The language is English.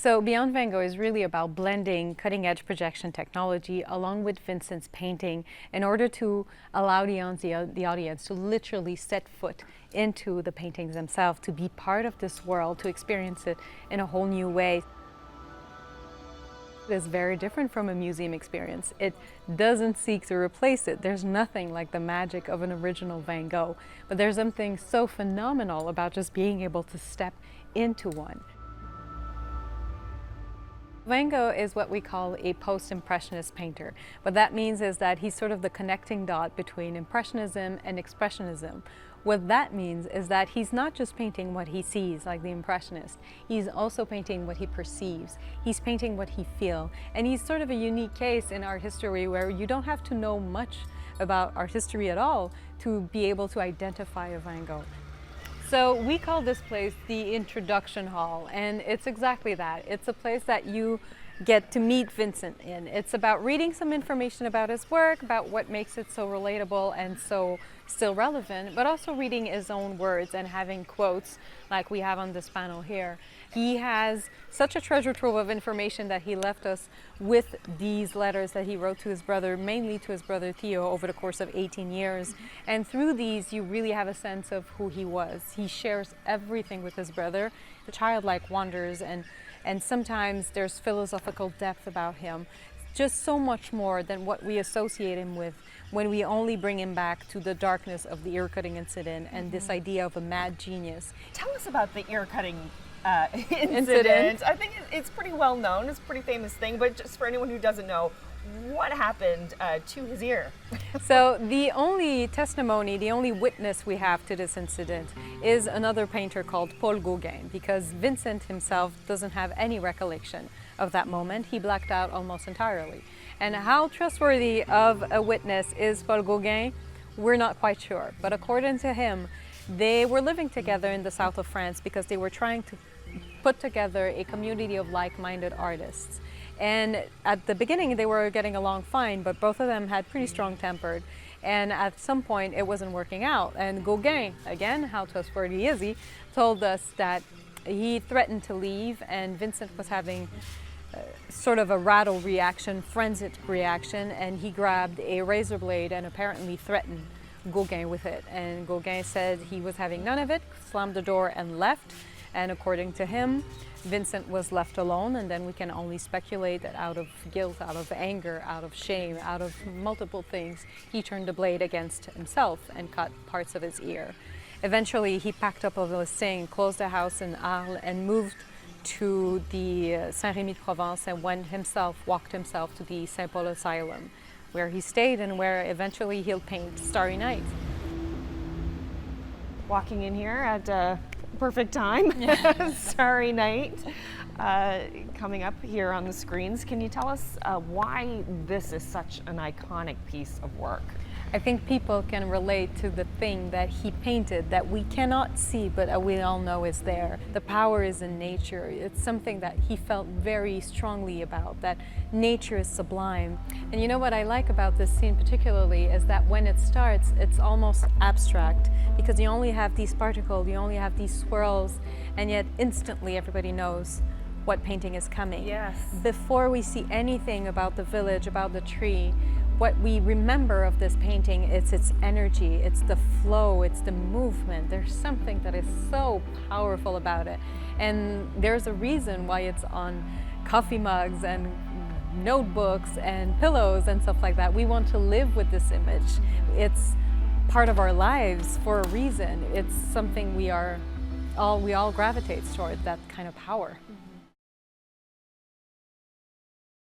So Beyond Van Gogh is really about blending cutting-edge projection technology along with Vincent's painting in order to allow the audience to literally set foot into the paintings themselves, to be part of this world, to experience it in a whole new way. It is very different from a museum experience. It doesn't seek to replace it. There's nothing like the magic of an original Van Gogh, but there's something so phenomenal about just being able to step into one. Van Gogh is what we call a post-impressionist painter. What that means is that he's sort of the connecting dot between Impressionism and Expressionism. What that means is that he's not just painting what he sees like the Impressionist, he's also painting what he perceives. He's painting what he feels. And he's sort of a unique case in art history where you don't have to know much about art history at all to be able to identify a Van Gogh. So we call this place the Introduction Hall, and it's exactly that. It's a place that you get to meet Vincent in. It's about reading some information about his work, about what makes it so relatable and so still relevant, but also reading his own words and having quotes like we have on this panel here. He has such a treasure trove of information that he left us with these letters that he wrote to his brother, mainly to his brother Theo, over the course of 18 years. And through these, you really have a sense of who he was. He shares everything with his brother, the childlike wonders, and sometimes there's philosophical depth about him. Just so much more than what we associate him with when we only bring him back to the darkness of the ear-cutting incident and this idea of a mad genius. Tell us about the ear-cutting incident. I think it's pretty well known. It's a pretty famous thing, but just for anyone who doesn't know, what happened to his ear? So the only testimony, the only witness we have to this incident is another painter called Paul Gauguin, because Vincent himself doesn't have any recollection of that moment. He blacked out almost entirely. And how trustworthy of a witness is Paul Gauguin, we're not quite sure. But according to him, they were living together in the south of France because they were trying to put together a community of like-minded artists. And at the beginning, they were getting along fine, but both of them had pretty strong-tempered. And at some point, it wasn't working out. And Gauguin, again, how trustworthy is he, told us that he threatened to leave, and Vincent was having sort of a rattle reaction, frenzied reaction, and he grabbed a razor blade and apparently threatened Gauguin with it. And Gauguin said he was having none of it, slammed the door and left. And according to him, Vincent was left alone, and then we can only speculate that out of guilt, out of anger, out of shame, out of multiple things, he turned the blade against himself and cut parts of his ear. Eventually, he packed up everything, closed the house in Arles, and moved to the Saint-Rémy-de-Provence and walked himself to the Saint Paul Asylum, where he stayed and where eventually he'll paint Starry Night. Walking in here at a perfect time, Starry Night, coming up here on the screens. Can you tell us why this is such an iconic piece of work? I think people can relate to the thing that he painted that we cannot see, but we all know is there. The power is in nature. It's something that he felt very strongly about, that nature is sublime. And you know what I like about this scene particularly is that when it starts, it's almost abstract, because you only have these particles, you only have these swirls, and yet instantly everybody knows what painting is coming. Yes. Before we see anything about the village, about the tree, what we remember of this painting is its energy, it's the flow, it's the movement. There's something that is so powerful about it. And there's a reason why it's on coffee mugs and notebooks and pillows and stuff like that. We want to live with this image. It's part of our lives for a reason. It's something we all gravitate toward, that kind of power.